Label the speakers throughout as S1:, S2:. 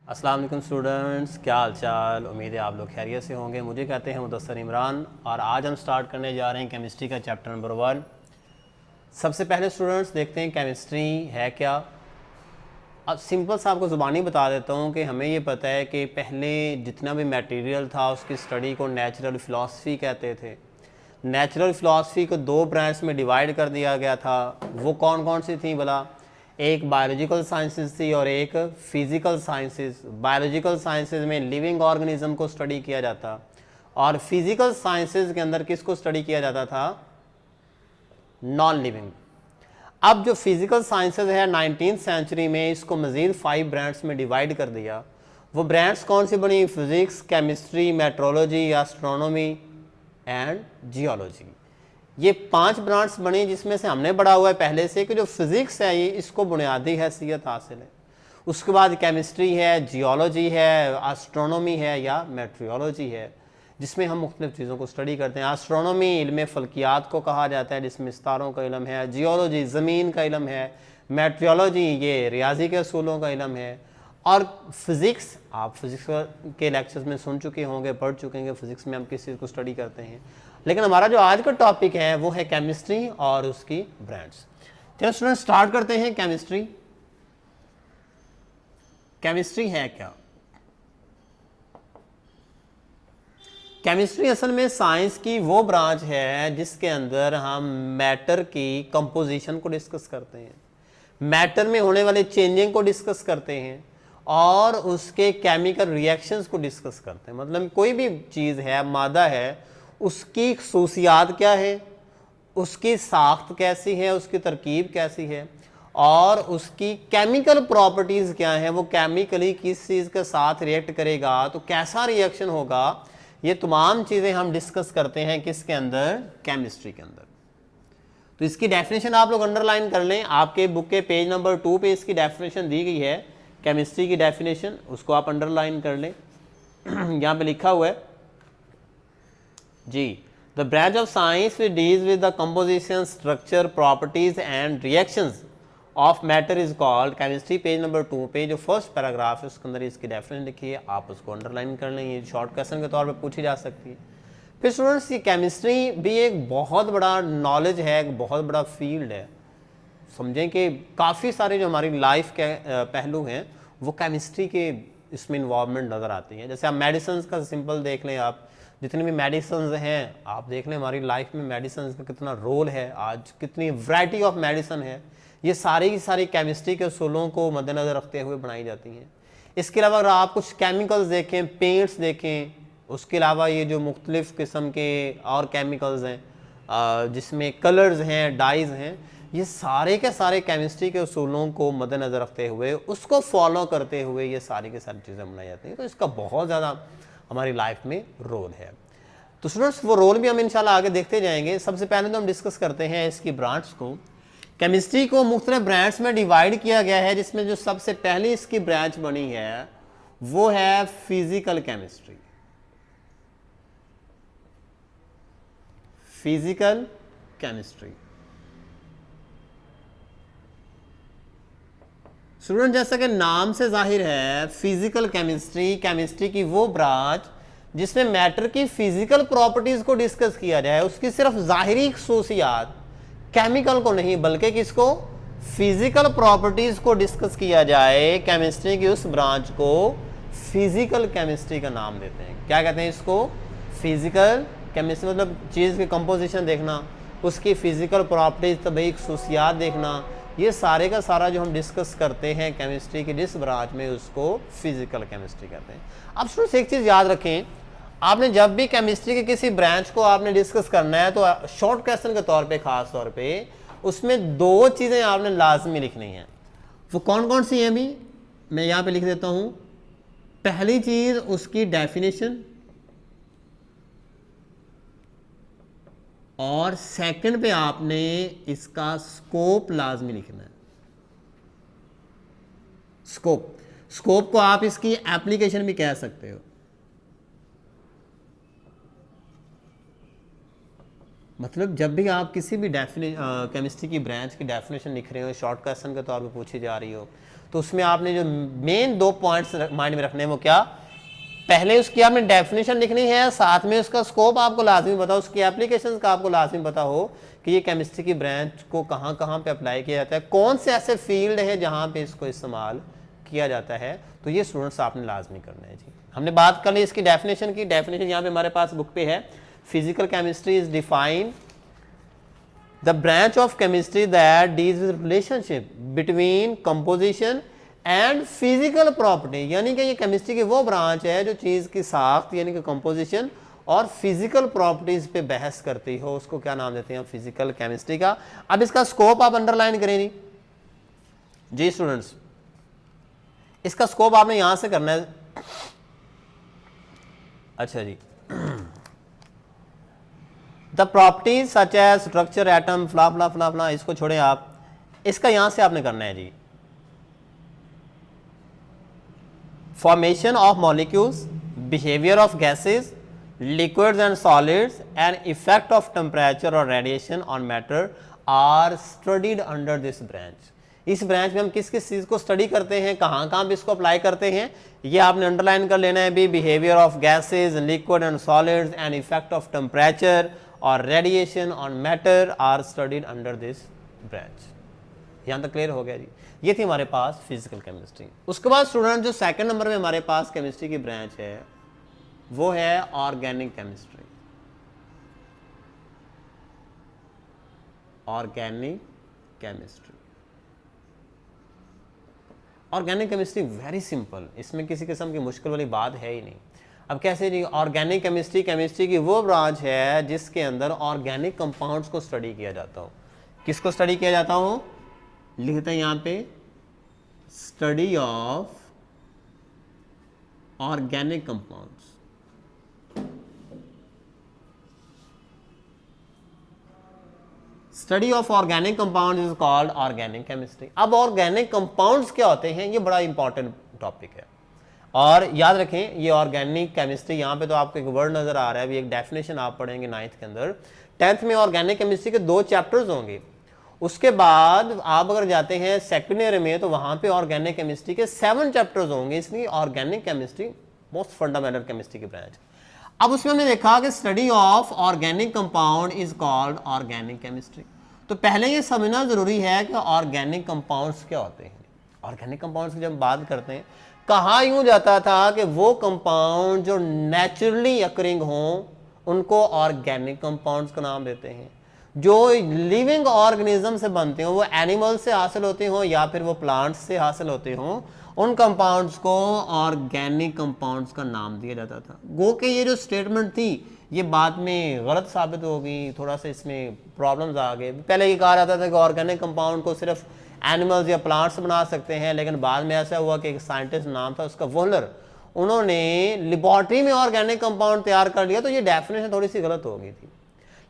S1: अस्सलाम वालेकुम स्टूडेंट्स, क्या हाल चाल। उम्मीद है आप लोग खैरियत से होंगे। मुझे कहते हैं मुदस्सर इमरान और आज हम स्टार्ट करने जा रहे हैं केमिस्ट्री का चैप्टर नंबर 1। सबसे पहले स्टूडेंट्स देखते हैं केमिस्ट्री है क्या। अब सिंपल सा आपको ज़ुबानी बता देता हूँ कि हमें ये पता है कि पहले जितना भी मटेरियल था उसकी स्टडी को नेचुरल फ़िलासफ़ी कहते थे। नेचुरल फ़िलासफ़ी को दो ब्रांच में डिवाइड कर दिया गया था। वो कौन कौन सी थी भला? एक बायोलॉजिकल साइंसेस थी और एक फिज़िकल साइंसेस। बायोलॉजिकल साइंसेस में लिविंग ऑर्गेनिज्म को स्टडी किया जाता और फिज़िकल साइंसेस के अंदर किसको स्टडी किया जाता था? Non living. अब जो फिज़िकल साइंसेस है 19th सेंचुरी में इसको मज़ीद 5 ब्रांड्स में डिवाइड कर दिया। वो ब्रांड्स कौन सी बनी? Physics, chemistry, metrology, astronomy and geology. ये 5 ब्रांड्स बनी जिसमें से हमने पढ़ा हुआ है पहले से कि जो फिज़िक्स है ये इसको बुनियादी हैसियत हासिल है। उसके बाद केमिस्ट्री है, जियोलॉजी है, एस्ट्रोनॉमी है या मेट्रियोलॉजी है जिसमें हम मुख्तलिफ चीज़ों को स्टडी करते हैं। एस्ट्रोनॉमी इल्म फ़ल्कियात को कहा जाता है जिसमें सितारों का इल्म है। जियोलॉजी ज़मीन का इल्म है। मेट्रियोलॉजी ये रियाजी के असूलों का इल्म है। और फिज़िक्स, आप फिज़िक्स के लेक्चर्स में सुन चुके होंगे, पढ़ चुके होंगे फिज़िक्स में हम किस चीज़ को स्टडी करते हैं। लेकिन हमारा जो आज का टॉपिक है वो है केमिस्ट्री और उसकी ब्रांड्स। चलो स्टूडेंट स्टार्ट करते हैं। केमिस्ट्री, केमिस्ट्री है क्या? केमिस्ट्री असल में साइंस की वो ब्रांच है जिसके अंदर हम मैटर की कंपोजिशन को डिस्कस करते हैं, मैटर में होने वाले चेंजिंग को डिस्कस करते हैं और उसके केमिकल रिएक्शंस को डिस्कस करते हैं। मतलब कोई भी चीज़ है, मादा है, उसकी खसूसियात क्या है, उसकी साख्त कैसी है, उसकी तरकीब कैसी है और उसकी केमिकल प्रॉपर्टीज़ क्या हैं, वो केमिकली किस चीज़ के साथ रिएक्ट करेगा तो कैसा रिएक्शन होगा। ये तमाम चीज़ें हम डिस्कस करते हैं किसके अंदर? केमिस्ट्री के अंदर। तो इसकी डेफिनेशन आप लोग अंडरलाइन कर लें। आपके बुक के पेज नंबर 2 पे इसकी डेफिनेशन दी गई है, केमिस्ट्री की डेफिनेशन, उसको आप अंडरलाइन कर लें। यहाँ पे लिखा हुआ है जी, the branch of science which deals with the composition, structure, properties and reactions of matter is called chemistry. Page number 2 पे जो फर्स्ट पैराग्राफ है उसके अंदर इसकी डेफिनेशन लिखी है, आप उसको अंडरलाइन कर लें। ये शॉर्ट क्वेश्चन के तौर पे पूछी जा सकती है। फिर स्टूडेंट्स ये केमिस्ट्री भी एक बहुत बड़ा नॉलेज है, एक बहुत बड़ा फील्ड है। समझें कि काफ़ी सारे जो हमारी लाइफ के पहलू हैं वो केमिस्ट्री के इसमें इन्वॉल्वमेंट नज़र आती हैं। जैसे आप मेडिसिन का सिंपल देख लें, आप जितने भी मेडिसिन हैं आप देख लें हमारी लाइफ में मेडिसिन का कितना रोल है, आज कितनी वैरायटी ऑफ मेडिसिन है, ये सारी की सारी केमिस्ट्री के असूलों को मद्देनज़र रखते हुए बनाई जाती हैं। इसके अलावा अगर आप कुछ केमिकल्स देखें, पेंट्स देखें, उसके अलावा ये जो मुख्तलिफ़ किस्म के और केमिकल्स हैं जिसमें कलर्स हैं, डाइज़ हैं, ये सारे के सारे केमिस्ट्री के असूलों को मद्देनज़र रखते हुए उसको फॉलो करते हुए ये सारी की सारी चीज़ें बनाई जाती हैं। तो इसका बहुत ज़्यादा हमारी लाइफ में रोल है। तो स्टूडेंट्स वो रोल भी हम इंशाल्लाह आगे देखते जाएंगे। सबसे पहले तो हम डिस्कस करते हैं इसकी ब्रांच को। केमिस्ट्री को मुख्तलिफ ब्रांच में डिवाइड किया गया है जिसमें जो सबसे पहली इसकी ब्रांच बनी है वो है physical chemistry. Physical chemistry student जैसा कि नाम से जाहिर है, फिजिकल केमिस्ट्री केमिस्ट्री की वो ब्रांच जिसमें मैटर की फिजिकल प्रॉपर्टीज को डिस्कस किया जाए, उसकी सिर्फ जाहिरी खसूसियात, केमिकल को नहीं बल्कि किसको? फिजिकल प्रॉपर्टीज को डिस्कस किया जाए। केमिस्ट्री की उस ब्रांच को फिजिकल केमिस्ट्री का नाम देते हैं। क्या कहते हैं इसको? Physical chemistry. मतलब चीज़ की कंपोजिशन देखना, उसकी फिजिकल प्रॉपर्टीज, तभी खसूसियात देखना, ये सारे का सारा जो हम डिस्कस करते हैं केमिस्ट्री की जिस ब्रांच में, उसको फिजिकल केमिस्ट्री कहते हैं। अब स्टूडेंट्स एक चीज़ याद रखें, आपने जब भी केमिस्ट्री के किसी ब्रांच को आपने डिस्कस करना है तो शॉर्ट क्वेश्चन के तौर पे, खास तौर पे उसमें 2 चीज़ें आपने लाजमी लिखनी हैं। वो कौन कौन सी हैं भी मैं यहाँ पे लिख देता हूँ। पहली चीज़ उसकी डेफिनेशन और सेकंड पे आपने इसका स्कोप लाजमी लिखना है। स्कोप को आप इसकी एप्लीकेशन भी कह सकते हो। मतलब जब भी आप किसी भी केमिस्ट्री की ब्रांच की डेफिनेशन लिख रहे हो, शॉर्ट क्वेश्चन के तौर पे पूछी जा रही हो, तो उसमें आपने जो मेन 2 पॉइंट्स माइंड में रखने हैं वो क्या, पहले उसकी आपने डेफिनेशन लिखनी है, साथ में उसका स्कोप आपको लाजमी पता हो, उसकी एप्लीकेशंस का आपको लाजमी पता हो कि ये केमिस्ट्री की ब्रांच को कहाँ कहाँ पे अप्लाई किया जाता है, कौन से ऐसे फील्ड है जहाँ पे इसको इस्तेमाल किया जाता है। तो ये स्टूडेंट्स आपने लाजमी करना है जी। हमने बात कर ली इसकी डेफिनेशन की। डेफिनेशन यहाँ पे हमारे पास बुक पे है, physical chemistry is defined the branch of chemistry that deals with relationship between composition and physical property, यानी कि ये केमिस्ट्री की वो ब्रांच है जो चीज़ की साख्त यानी कि कंपोजिशन और फिजिकल प्रॉपर्टीज पे बहस करती हो, उसको क्या नाम देते हैं, फिजिकल केमिस्ट्री का। अब इसका स्कोप आप अंडरलाइन करें जी स्टूडेंट्स, इसका स्कोप आपने यहां से करना है। अच्छा जी, the properties such as structure atom फ्ला फ्ला फ्ला फ्ला, इसको छोड़े आप, इसका यहां से आपने करना है जी। Formation of molecules, behaviour of gases, liquids and solids and effect of temperature और radiation on matter are studied under this branch. इस ब्रांच में हम किस किस चीज को स्टडी करते हैं, कहां कहां पे इसको अप्लाई करते हैं, ये आपने अंडरलाइन कर लेना है भी। Behaviour of gases, liquid and solids and effect of temperature और radiation on matter are studied under this branch. यहां तक क्लियर हो गया जी। ये थी हमारे पास फिजिकल केमिस्ट्री। उसके बाद स्टूडेंट जो सेकंड नंबर में हमारे पास केमिस्ट्री की ब्रांच है वो है organic chemistry. Organic chemistry, organic chemistry very simple, इसमें किसी किस्म की मुश्किल वाली बात है ही नहीं। अब कैसे जी, ऑर्गेनिक केमिस्ट्री केमिस्ट्री की वो ब्रांच है जिसके अंदर ऑर्गेनिक कंपाउंड्स को स्टडी किया जाता हो। किसको स्टडी किया जाता हो, लिखते हैं यहां पे, study of organic compounds. Study of organic compound is called organic chemistry. अब ऑर्गेनिक कंपाउंड्स क्या होते हैं, ये बड़ा इंपॉर्टेंट टॉपिक है और याद रखें ये ऑर्गेनिक केमिस्ट्री, यहाँ पे तो आपको एक वर्ड नजर आ रहा है, अभी एक डेफिनेशन आप पढ़ेंगे 9th के अंदर। 10th में ऑर्गेनिक केमिस्ट्री के 2 चैप्टर्स होंगे। उसके बाद आप अगर जाते हैं सेकेंड ईयर में तो वहां पे ऑर्गेनिक केमिस्ट्री के 7 चैप्टर्स होंगे। इसलिए organic chemistry most fundamental chemistry की ब्रांच। अब उसमें हमने देखा कि study of organic compound is called organic chemistry. तो पहले ये समझना जरूरी है कि ऑर्गेनिक कंपाउंड्स क्या होते हैं। ऑर्गेनिक कंपाउंड्स की जब बात करते हैं, कहा यूं जाता था कि वो कंपाउंड जो नेचुरली अकरिंग हों उनको ऑर्गेनिक कंपाउंड्स का नाम देते हैं। जो लिविंग ऑर्गेनिज्म से बनते हो, वो एनिमल से हासिल होते हो या फिर वो प्लांट्स से हासिल होते हो, उन कंपाउंड्स को ऑर्गेनिक कंपाउंड्स का नाम दिया जाता था। गो के ये जो स्टेटमेंट थी ये बाद में गलत साबित हो गई, थोड़ा सा इसमें प्रॉब्लम्स आ गए। पहले ये कहा जाता था कि ऑर्गेनिक कंपाउंड को सिर्फ एनिमल्स या प्लांट्स बना सकते हैं, लेकिन बाद में ऐसा हुआ कि एक साइंटिस्ट नाम था उसका वोहलर, उन्होंने लेबोरेटरी में ऑर्गेनिक कंपाउंड तैयार कर लिया। तो ये डेफिनेशन थोड़ी सी गलत हो गई थी।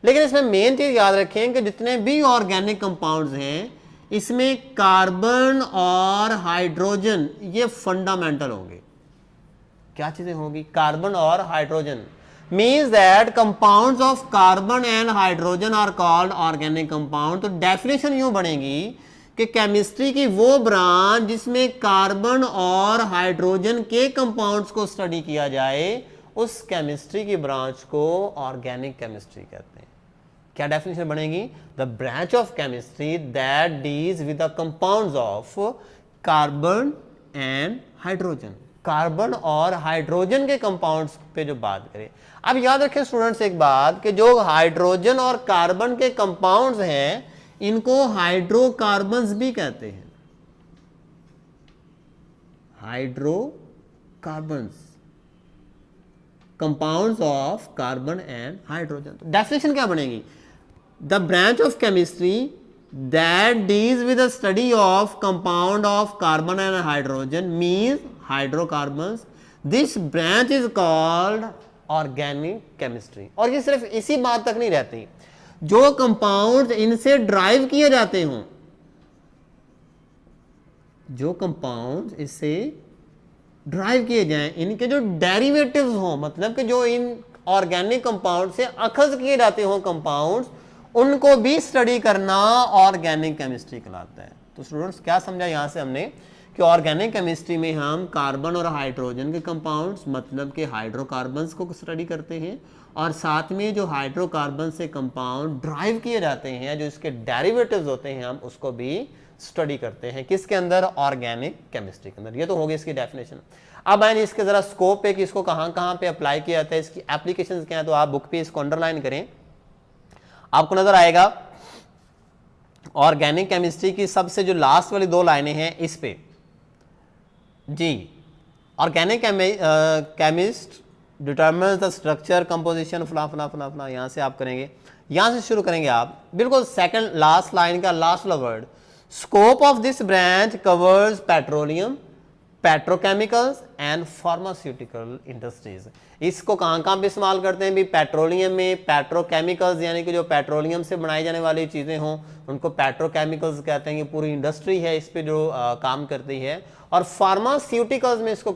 S1: लेकिन इसमें मेन चीज याद रखें कि जितने भी ऑर्गेनिक कंपाउंड्स हैं इसमें कार्बन और हाइड्रोजन ये फंडामेंटल होंगे। क्या चीजें होंगी, कार्बन और hydrogen. Means that compounds of carbon and hydrogen are called organic compound. तो डेफिनेशन यूं बनेगी कि केमिस्ट्री की वो ब्रांच जिसमें कार्बन और हाइड्रोजन के कंपाउंड्स को स्टडी किया जाए उस केमिस्ट्री की ब्रांच को ऑर्गेनिक केमिस्ट्री कहते हैं। क्या डेफिनेशन बनेगी, the branch of chemistry that deals with the compounds of carbon and hydrogen. Carbon और हाइड्रोजन के कंपाउंड्स पे जो बात करें। अब याद रखें स्टूडेंट्स एक बात कि जो हाइड्रोजन और कार्बन के कंपाउंड्स हैं इनको हाइड्रोकार्बन्स भी कहते हैं। Hydrocarbons, compounds of carbon and hydrogen. Definition क्या बनेगी, the branch of chemistry that deals with the study of compound of carbon and hydrogen means hydrocarbons. This branch is called organic chemistry. और ये सिर्फ इसी बात तक नहीं रहती, जो कंपाउंड इनसे ड्राइव किए जाते हों, जो कंपाउंड इससे ड्राइव किए जाएं, इनके जो डेरिवेटिव्स हों, मतलब कि जो इन ऑर्गेनिक कंपाउंड से अखज किए जाते हों कंपाउंड्स, उनको भी स्टडी करना ऑर्गेनिक केमिस्ट्री कहलाता है। तो स्टूडेंट्स क्या समझा यहां से हमने कि ऑर्गेनिक केमिस्ट्री में हम कार्बन और हाइड्रोजन के कंपाउंड्स मतलब के हाइड्रोकार्बन्स को स्टडी करते हैं, और साथ में जो हाइड्रोकार्बन से कंपाउंड ड्राइव किए जाते हैं, जो इसके डेरिवेटिव्स होते हैं, हम उसको भी स्टडी करते हैं। किसके अंदर? ऑर्गेनिक केमिस्ट्री के अंदर। ये तो होगी इसकी डेफिनेशन। अब आए इसके जरा स्कोप है कि इसको कहाँ कहाँ पे अप्लाई किया जाता है, इसकी एप्लीकेशंस क्या है, तो आप बुक पे इसको अंडरलाइन करें, आपको नजर आएगा ऑर्गेनिक केमिस्ट्री की सबसे जो लास्ट वाली 2 लाइनें हैं इस पे जी, organic chemist determines the structure composition फला फला फला फला, यहां से आप करेंगे, यहां से शुरू करेंगे आप, बिल्कुल सेकंड लास्ट लाइन का last word. Scope of this branch covers petroleum, petrochemicals and pharmaceutical industries. इसको कहां कहां पे इस्तेमाल करते हैं भी? पेट्रोलियम में, पेट्रोकेमिकल्स यानी कि जो पेट्रोलियम से बनाई जाने वाली चीजें हों उनको पेट्रोकेमिकल्स कहते हैं, कि पूरी इंडस्ट्री है इस पे जो काम करती है। और फार्मास्यूटिकल्स में इसको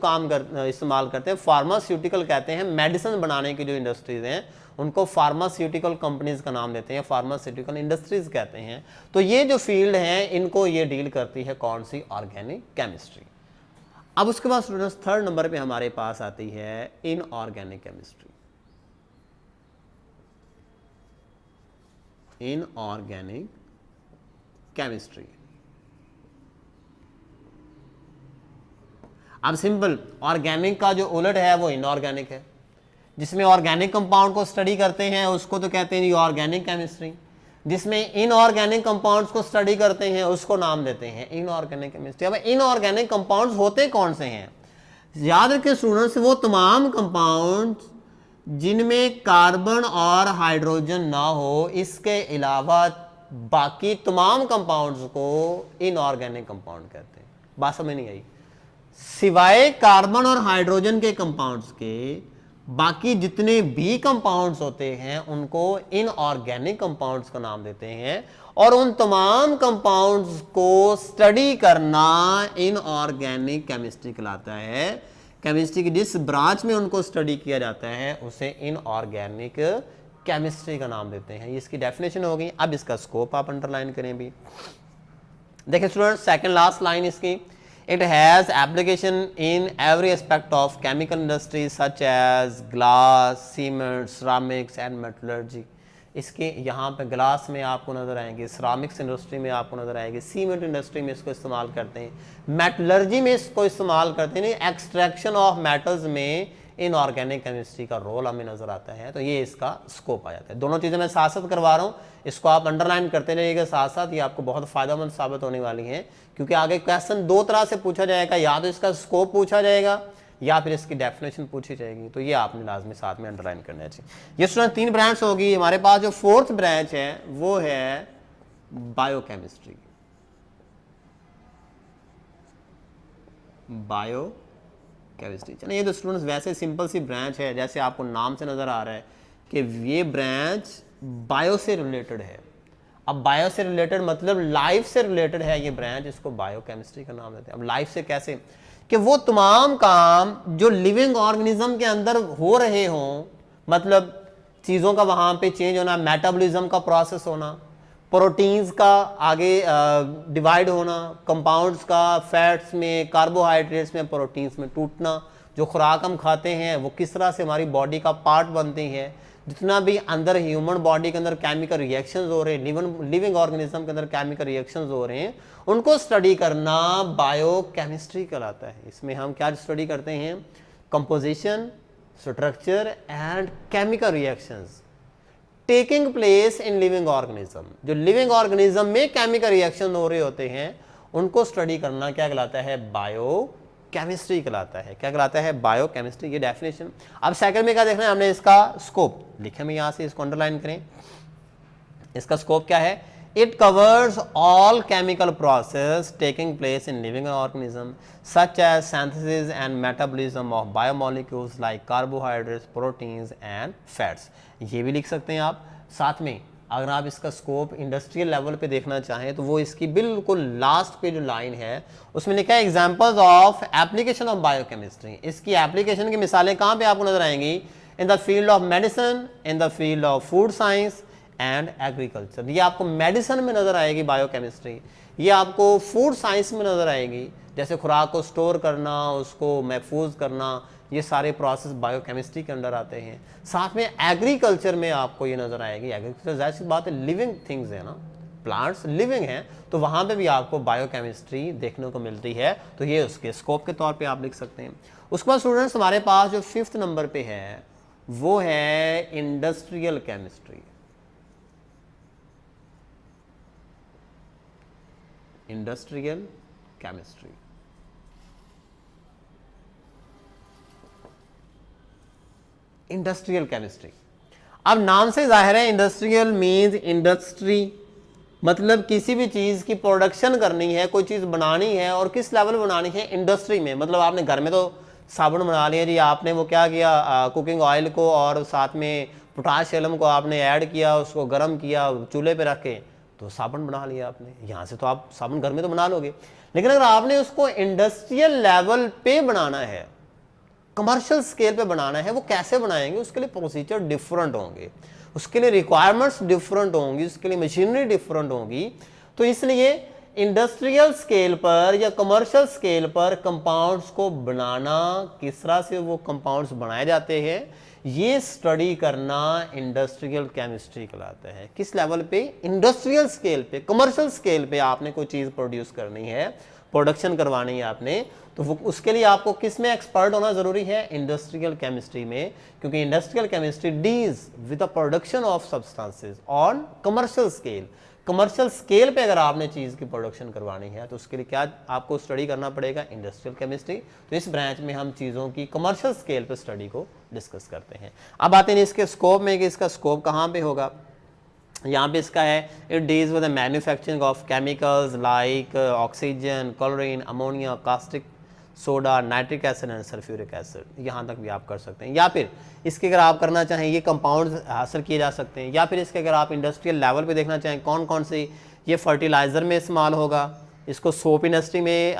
S1: इस्तेमाल करते हैं, फार्मास्यूटिकल कहते हैं मेडिसिन बनाने की जो इंडस्ट्रीज हैं उनको फार्मास्यूटिकल कंपनीज का नाम देते हैं, फार्मास्यूटिकल इंडस्ट्रीज कहते हैं। तो ये जो फील्ड है इनको ये डील करती है कौन सी? Organic chemistry. अब उसके बाद स्टूडेंट्स 3rd नंबर पे हमारे पास आती है इनऑर्गेनिक केमिस्ट्री। इनऑर्गेनिक केमिस्ट्री, अब सिंपल, ऑर्गेनिक का जो उलट है वो इनऑर्गेनिक है। जिसमें ऑर्गेनिक कंपाउंड को स्टडी करते हैं उसको तो कहते हैं ऑर्गेनिक केमिस्ट्री, जिसमें इनऑर्गेनिक कंपाउंड्स को स्टडी करते हैं उसको नाम देते हैं इनऑर्गेनिक केमिस्ट्री। अब इनऑर्गेनिक कंपाउंड्स होते कौन से हैं? याद रखें स्टूडेंट्स, वो तमाम कंपाउंड्स जिनमें कार्बन और हाइड्रोजन ना हो, इसके अलावा बाकी तमाम कंपाउंड्स को इनऑर्गेनिक कंपाउंड कहते हैं। बात समझ नहीं आई? सिवाय कार्बन और हाइड्रोजन के कंपाउंड्स के बाकी जितने भी कंपाउंड्स होते हैं उनको इनऑर्गेनिक कंपाउंड्स का नाम देते हैं, और उन तमाम कंपाउंड्स को स्टडी करना इनऑर्गेनिक केमिस्ट्री कहलाता है। केमिस्ट्री की जिस ब्रांच में उनको स्टडी किया जाता है उसे इनऑर्गेनिक केमिस्ट्री का नाम देते हैं। इसकी डेफिनेशन हो गई। अब इसका स्कोप आप अंडरलाइन करें भी, देखिए स्टूडेंट, सेकंड लास्ट लाइन इसकी, it has application in every aspect of chemical industries such as glass, cement, ceramics and metallurgy। इसके यहाँ पे ग्लास में आपको नजर आएंगे, सिरामिक्स इंडस्ट्री में आपको नजर आएंगे, सीमेंट इंडस्ट्री में इसको इस्तेमाल करते हैं, मेटलर्जी में इसको इस्तेमाल करते हैं, एक्सट्रैक्शन ऑफ मेटल्स में इनऑर्गेनिक केमिस्ट्री का रोल हमें नजर आता है। तो ये इसका स्कोप आ जाता है। दोनों चीजें मैं साथ साथ करवा रहा हूँ, इसको आप अंडरलाइन करते रहिएगा साथ साथ, ये आपको बहुत फायदेमंद साबित होने वाली है, क्योंकि आगे क्वेश्चन 2 तरह से पूछा जाएगा, या तो इसका स्कोप पूछा जाएगा या फिर इसकी डेफिनेशन पूछी जाएगी। तो ये आपने लाजमी साथ में अंडरलाइन करना चाहिए। ये स्टूडेंट 3 ब्रांच होगी। हमारे पास जो 4th ब्रांच है वो है बायोकेमिस्ट्री। बायोकेमिस्ट्री, चलिए ये तो स्टूडेंट्स वैसे सिंपल सी ब्रांच है, जैसे आपको नाम से नजर आ रहा है कि ये ब्रांच बायो से रिलेटेड है। अब बायो से रिलेटेड मतलब लाइफ से रिलेटेड है ये ब्रांच, इसको बायोकेमिस्ट्री का नाम देते हैं। अब लाइफ से कैसे? कि वो तमाम काम जो लिविंग ऑर्गेनिज्म के अंदर हो रहे हों, मतलब चीज़ों का वहाँ पे चेंज होना, मेटाबॉलिज्म का प्रोसेस होना, प्रोटीन्स का आगे डिवाइड होना, कंपाउंड्स का फैट्स में, कार्बोहाइड्रेट्स में, प्रोटीन्स में टूटना, जो खुराक हम खाते हैं वो किस तरह से हमारी बॉडी का पार्ट बनती है, जितना भी अंदर ह्यूमन बॉडी के अंदर केमिकल रिएक्शंस हो रहे हैं, लिविंग ऑर्गेनिज्म के अंदर केमिकल रिएक्शंस हो रहे हैं, उनको स्टडी करना बायोकेमिस्ट्री कहलाता है। इसमें हम क्या स्टडी करते हैं? Composition, structure and chemical reactions taking place in living organism. जो लिविंग ऑर्गेनिज्म में केमिकल रिएक्शन हो रहे होते हैं उनको स्टडी करना क्या कहलाता है? बायोकेमिस्ट्री कहलाता है। क्या कहलाता है? बायोकेमिस्ट्री। ये डेफिनेशन। अब सेकंड में क्या देखना है हमने? इसका स्कोप लिखे में, यहां से इसको अंडरलाइन करें। इसका स्कोप क्या है? It covers all chemical process taking place in living organism such as synthesis and metabolism of biomolecules like carbohydrates, proteins and fats. ये भी लिख सकते हैं आप। साथ में अगर आप इसका स्कोप इंडस्ट्रियल लेवल पे देखना चाहें तो वो इसकी बिल्कुल लास्ट पे जो लाइन है उसमें लिखा है examples of application of biochemistry. इसकी एप्लीकेशन की मिसालें कहाँ पे आपको नजर आएंगी? In the field of medicine, in the field of food science and agriculture. ये आपको मेडिसिन में नजर आएगी बायोकेमिस्ट्री, ये आपको फूड साइंस में नजर आएगी, जैसे खुराक को स्टोर करना, उसको महफूज करना, ये सारे प्रोसेस बायोकेमिस्ट्री के अंदर आते हैं। साथ में एग्रीकल्चर में आपको ये नज़र आएगी, एग्रीकल्चर जाहिर सी बात है लिविंग थिंग्स है ना, प्लांट्स लिविंग हैं, तो वहाँ पे भी आपको बायोकेमिस्ट्री देखने को मिलती है। तो ये उसके स्कोप के तौर पे आप लिख सकते हैं। उसके बाद स्टूडेंट्स हमारे पास जो 5th नंबर पे है वो है industrial chemistry. Industrial chemistry, industrial chemistry, अब नाम से जाहिर है इंडस्ट्रियल मीन्स इंडस्ट्री, मतलब किसी भी चीज की प्रोडक्शन करनी है, कोई चीज बनानी है, और किस लेवल में बनानी है, इंडस्ट्री में। मतलब आपने घर में तो साबुन बना लिया जी, आपने वो क्या किया, कुकिंग ऑयल को और साथ में पोटाशियम को आपने ऐड किया, उसको गर्म किया, चूल्हे पे रख के तो साबुन बना लिया आपने। यहाँ से तो आप साबुन घर में तो बना लोगे, लेकिन अगर आपने उसको इंडस्ट्रियल लेवल पे बनाना है, कमर्शियल स्केल पे बनाना है, वो कैसे बनाएंगे, उसके लिए प्रोसीजर डिफरेंट होंगे, उसके लिए रिक्वायरमेंट्स डिफरेंट होंगी, उसके लिए मशीनरी डिफरेंट होगी। तो इसलिए इंडस्ट्रियल स्केल पर या कमर्शियल स्केल पर कंपाउंड्स को बनाना, किस तरह से वो कंपाउंड्स बनाए जाते हैं, ये स्टडी करना इंडस्ट्रियल केमिस्ट्री कहलाता है। किस लेवल पे, इंडस्ट्रियल स्केल पे, कमर्शियल स्केल पे आपने कोई चीज प्रोड्यूस करनी है, प्रोडक्शन करवानी है आपने, तो वो उसके लिए आपको किस में एक्सपर्ट होना जरूरी है, इंडस्ट्रियल केमिस्ट्री में, क्योंकि industrial chemistry deals with the production of substances on commercial scale. Commercial scale पे अगर आपने चीज़ की प्रोडक्शन करवानी है तो उसके लिए क्या आपको स्टडी करना पड़ेगा, इंडस्ट्रियल केमिस्ट्री। तो इस ब्रांच में हम चीज़ों की कमर्शियल स्केल पे स्टडी को डिस्कस करते हैं। अब आते हैं इसके स्कोप में कि इसका स्कोप कहाँ पे होगा। यहाँ पे इसका है, it deals with the manufacturing of chemicals like oxygen, chlorine, ammonia, caustic soda, nitric acid and sulphuric acid. यहाँ तक भी आप कर सकते हैं, या फिर इसके अगर आप करना चाहें ये कंपाउंड हासिल किए जा सकते हैं, या फिर इसके अगर आप इंडस्ट्रियल लेवल पे देखना चाहें कौन कौन से, ये फर्टिलाइज़र में इस्तेमाल होगा, इसको सोप इंडस्ट्री में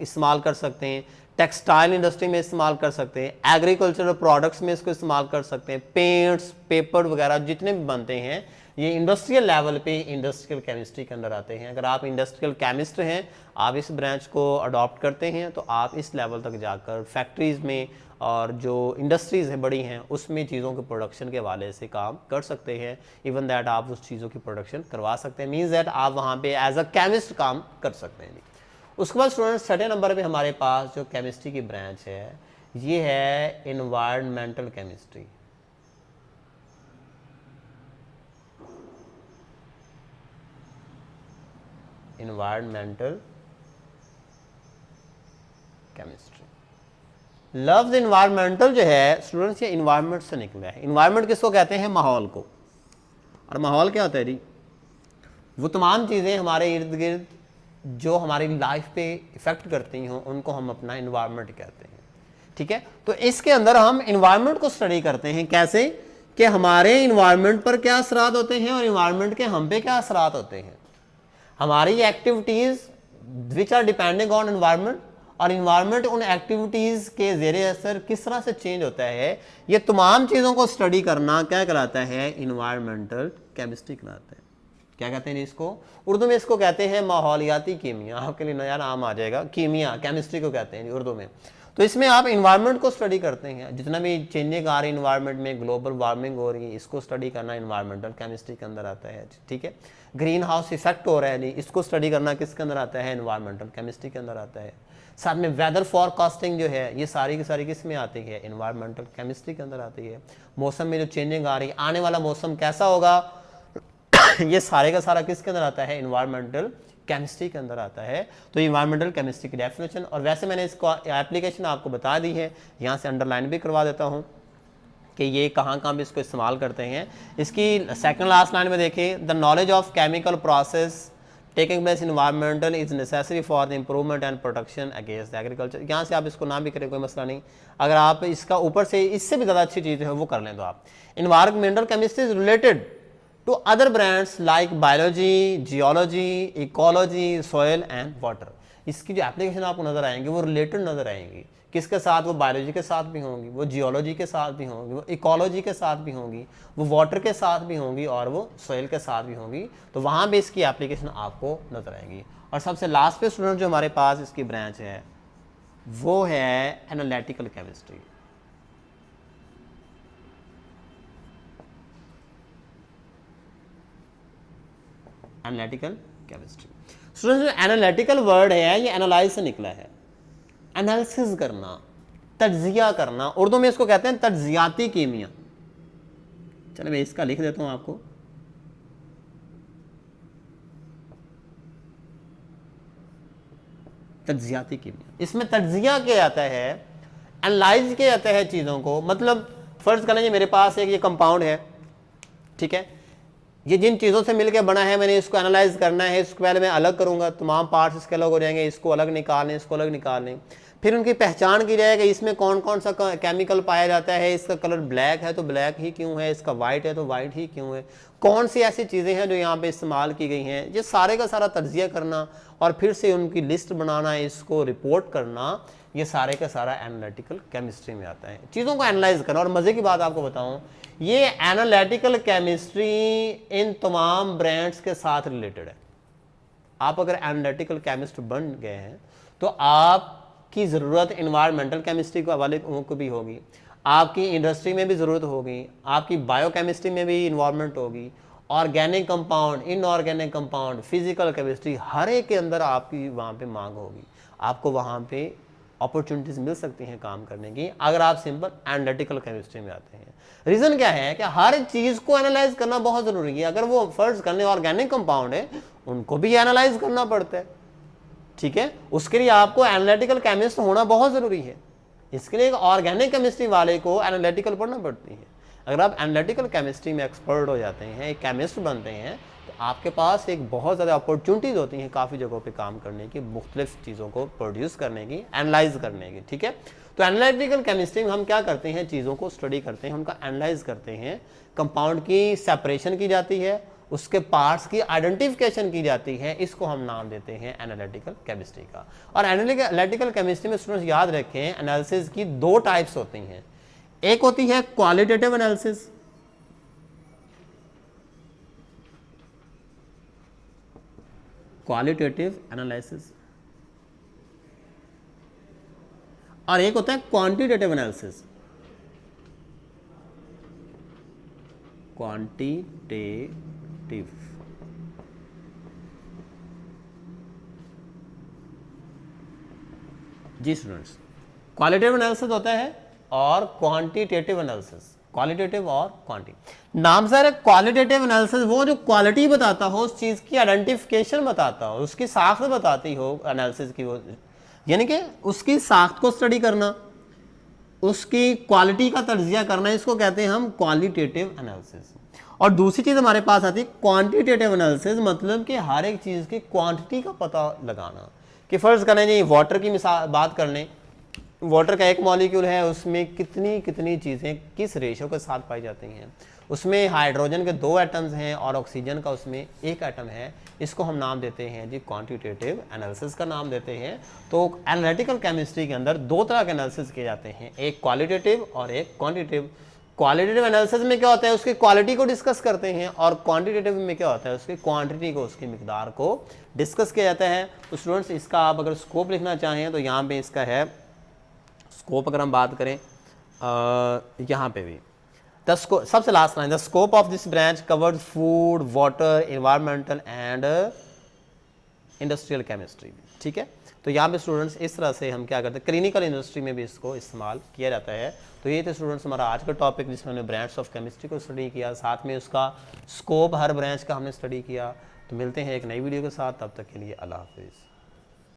S1: इस्तेमाल कर सकते हैं, टेक्सटाइल इंडस्ट्री में इस्तेमाल कर सकते हैं, एग्रीकल्चरल प्रोडक्ट्स में इसको इस्तेमाल कर सकते हैं, पेंट्स, पेपर वगैरह जितने भी बनते हैं ये इंडस्ट्रियल लेवल पे इंडस्ट्रियल केमिस्ट्री के अंदर आते हैं। अगर आप इंडस्ट्रियल केमिस्ट हैं, आप इस ब्रांच को अडॉप्ट करते हैं, तो आप इस लेवल तक जाकर फैक्ट्रीज़ में और जो इंडस्ट्रीज़ हैं बड़ी हैं उसमें चीज़ों के प्रोडक्शन के हवाले से काम कर सकते हैं। इवन दैट आप उस चीज़ों की प्रोडक्शन करवा सकते हैं, मीन्स दैट आप वहाँ पे एज अ केमिस्ट काम कर सकते हैं। उसके बाद स्टूडेंट्स 6 नंबर पे हमारे पास जो केमिस्ट्री की ब्रांच है ये है इन्वायरमेंटल केमिस्ट्री। इन्वायरमेंटल केमिस्ट्री, लफ्ज इन्वायरमेंटल जो है स्टूडेंट्स ये इन्वायरमेंट से निकला है। इन्वायरमेंट किसको कहते हैं, माहौल को। और माहौल क्या होता है जी, वो तमाम चीज़ें हमारे इर्द गिर्द जो हमारी लाइफ पे इफेक्ट करती हों उनको हम अपना इन्वायरमेंट कहते हैं। ठीक है, तो इसके अंदर हम इन्वायरमेंट को स्टडी करते हैं, कैसे कि हमारे इन्वायरमेंट पर क्या असरात होते हैं और इन्वायरमेंट के हम पे क्या असरात होते हैं, हमारी activities which are depending on environment, और इन्वायरमेंट उन एक्टिविटीज के ज़ेरे असर किस तरह से चेंज होता है, ये तमाम चीज़ों को स्टडी करना क्या कहलाता है, इन्वायरमेंटल केमिस्ट्री कहलाता है। क्या कहते हैं इसको, उर्दू में इसको कहते हैं माहौलियाती कीमिया। आपके लिए नया नाम आ जाएगा, कीमिया केमिस्ट्री को कहते हैं उर्दू में। तो इसमें आप इन्वायरमेंट को स्टडी करते हैं, जितना भी चेंजिंग आ रही है इन्वायरमेंट में, ग्लोबल वार्मिंग हो रही है, इसको स्टडी करना इन्वायरमेंटल केमिस्ट्री के अंदर आता है। ठीक है, ग्रीन हाउस इफेक्ट हो रहा है नहीं, इसको स्टडी करना किसके अंदर आता है, इन्वायरमेंटल केमिस्ट्री के अंदर आता है। साथ में वेदर फॉरकास्टिंग जो है ये सारी की सारी किस में आती है, इन्वायरमेंटल केमिस्ट्री के अंदर आती है। मौसम में जो चेंजिंग आ रही है, आने वाला मौसम कैसा होगा ये सारे का सारा किसके अंदर आता है, इन्वायरमेंटल केमिस्ट्री के अंदर आता है। तो इन्वायरमेंटल केमिस्ट्री की डेफिनेशन, और वैसे मैंने इसको एप्लीकेशन आपको बता दी है, यहाँ से अंडरलाइन भी करवा देता हूँ कि ये कहाँ कहाँ भी इसको इस्तेमाल करते हैं। इसकी सेकंड लास्ट लाइन में देखें, the knowledge of chemical process taking place environmental is necessary for the improvement and protection against agriculture. यहाँ से आप इसको ना भी करें कोई मसला नहीं, अगर आप इसका ऊपर से इससे भी ज़्यादा अच्छी चीज़ है वो कर लें तो आप। Environmental chemistry is related to other brands like biology, geology, ecology, soil and water। इसकी जो एप्लीकेशन आपको नजर आएंगे वो रिलेटेड नजर आएंगी, किसके साथ, वो बायोलॉजी के साथ भी होंगी, वो जियोलॉजी के साथ भी होंगी, वो इकोलॉजी के साथ भी होंगी, वो वाटर के साथ भी होंगी और वो सोइल के साथ भी होंगी। तो वहाँ भी इसकी एप्लीकेशन आपको नजर आएंगी। और सबसे लास्ट पे स्टूडेंट जो हमारे पास इसकी ब्रांच है वो है analytical chemistry. Analytical chemistry student, जो एनालिटिकल वर्ड है ये एनालाइज से निकला है, एनालिसिस करना, तज्जिया करना, उर्दू में इसको कहते हैं तज्जियाती कीमिया। चलो मैं इसका लिख देता हूं आपको। तज्जियाती कीमिया, इसमें तज्जिया किया जाता है, एनालाइज किया जाता है चीज़ों को। मतलब फर्ज कर लीजिए मेरे पास एक ये कंपाउंड है, ठीक है, ये जिन चीज़ों से मिलकर बना है मैंने इसको एनालाइज करना है। इसको पहले मैं अलग करूंगा, तमाम पार्ट्स इसके अलग हो जाएंगे, इसको अलग निकालने, इसको अलग निकालने, फिर उनकी पहचान की जाएगी इसमें कौन कौन सा केमिकल पाया जाता है, इसका कलर ब्लैक है तो ब्लैक ही क्यों है, इसका वाइट है तो वाइट ही क्यों है, कौन सी ऐसी चीज़ें हैं जो यहाँ पे इस्तेमाल की गई हैं। ये सारे का सारा तज्जिया करना और फिर से उनकी लिस्ट बनाना, इसको रिपोर्ट करना, ये सारे का सारा एनालिटिकल केमिस्ट्री में आता है। चीज़ों को एनालाइज करना। और मज़े की बात आपको बताऊँ, ये एनालिटिकल केमिस्ट्री इन तमाम ब्रांड्स के साथ रिलेटेड है। आप अगर एनालिटिकल केमिस्ट बन गए हैं तो आपकी ज़रूरत इन्वायरमेंटल केमिस्ट्री को वाले को भी होगी, आपकी इंडस्ट्री में भी ज़रूरत होगी, आपकी बायोकेमिस्ट्री में भी इन्वॉल्वमेंट होगी, organic compound, inorganic compound, physical chemistry, हर एक के अंदर आपकी वहाँ पे मांग होगी। आपको वहाँ पे अपॉर्चुनिटीज़ मिल सकती हैं काम करने की अगर आप सिंपल एनालिटिकल केमिस्ट्री में आते हैं। रीज़न क्या है कि हर चीज़ को एनालाइज करना बहुत ज़रूरी है। अगर वो फर्ज करने ऑर्गेनिक कंपाउंड है उनको भी एनालाइज करना पड़ता है, ठीक है, उसके लिए आपको एनालिटिकल केमिस्ट होना बहुत ज़रूरी है। इसके लिए एक ऑर्गेनिक केमिस्ट्री वाले को एनालिटिकल पढ़ना पड़ती है। अगर आप एनालिटिकल केमिस्ट्री में एक्सपर्ट हो जाते हैं, एक केमिस्ट बनते हैं, तो आपके पास एक बहुत ज़्यादा अपॉर्चुनिटीज़ होती हैं काफ़ी जगहों पे काम करने की, मुख्तलिफ चीज़ों को प्रोड्यूस करने की, एनालाइज करने की, ठीक है। तो एनालिटिकल केमिस्ट्री में हम क्या करते हैं, चीज़ों को स्टडी करते हैं, उनका एनालाइज करते हैं, कंपाउंड की सेपरेशन की जाती है, उसके पार्ट्स की आइडेंटिफिकेशन की जाती है, इसको हम नाम देते हैं एनालिटिकल केमिस्ट्री का। और एनालिटिकल केमिस्ट्री में स्टूडेंट्स याद रखें एनालिसिस की दो टाइप्स होती हैं। एक होती है क्वालिटेटिव एनालिसिस, क्वालिटेटिव एनालिसिस, और एक होता है क्वांटिटेटिव एनालिसिस, क्वांटिटेटिव। जी स्टूडेंट्स, क्वालिटेटिव एनालिसिस होता है और क्वांटिटेटिव एनालिसिस, क्वालिटेटिव और क्वांटी। नाम सर है क्वालिटेटिव एनालिसिस, वो जो क्वालिटी बताता हो, उस चीज की आइडेंटिफिकेशन बताता हो, उसकी साख्त बताती हो एनालिसिस की, वो यानी कि उसकी साख्त को स्टडी करना, उसकी क्वालिटी का तज्जिया करना, इसको कहते हैं हम क्वालिटेटिव एनालिसिस। और दूसरी चीज हमारे पास आती है क्वांटिटेटिव एनालिसिस, मतलब कि हर एक चीज की क्वांटिटी का पता लगाना। कि फर्ज करें जी वाटर की मिसाल बात कर लें, वाटर का एक मॉलिक्यूल है, उसमें कितनी कितनी चीज़ें किस रेशो के साथ पाई जाती हैं। उसमें हाइड्रोजन के 2 एटम्स हैं और ऑक्सीजन का उसमें 1 एटम है, इसको हम नाम देते हैं जी क्वांटिटेटिव एनालिसिस का नाम देते हैं। तो एनालिटिकल केमिस्ट्री के अंदर 2 तरह के एनालिसिस किए जाते हैं, एक क्वालिटेटिव और एक क्वांटिटेटिव। क्वालिटेटिव एनालिसिस में क्या होता है, उसकी क्वालिटी को डिस्कस करते हैं, और क्वांटिटेटिव में क्या होता है, उसकी क्वांटिटी को, उसकी मिकदार को डिस्कस किया जाता है। तो स्टूडेंट्स इसका आप अगर स्कोप लिखना चाहें तो यहाँ पे इसका है स्कोप। अगर हम बात करें यहाँ पे भी सबसे last line, the scope of this branch covered food, water, environmental and industrial chemistry, ठीक है। तो यहाँ पे स्टूडेंट्स इस तरह से हम क्या करते हैं, क्लिनिकल इंडस्ट्री में भी इसको इस्तेमाल किया जाता है। तो ये थे स्टूडेंट्स हमारा आज का टॉपिक, जिसमें हमने ब्रांच ऑफ केमिस्ट्री को स्टडी किया, साथ में उसका स्कोप हर ब्रांच का हमने स्टडी किया। तो मिलते हैं एक नई वीडियो के साथ, तब तक के लिए अल्लाह हाफिज़।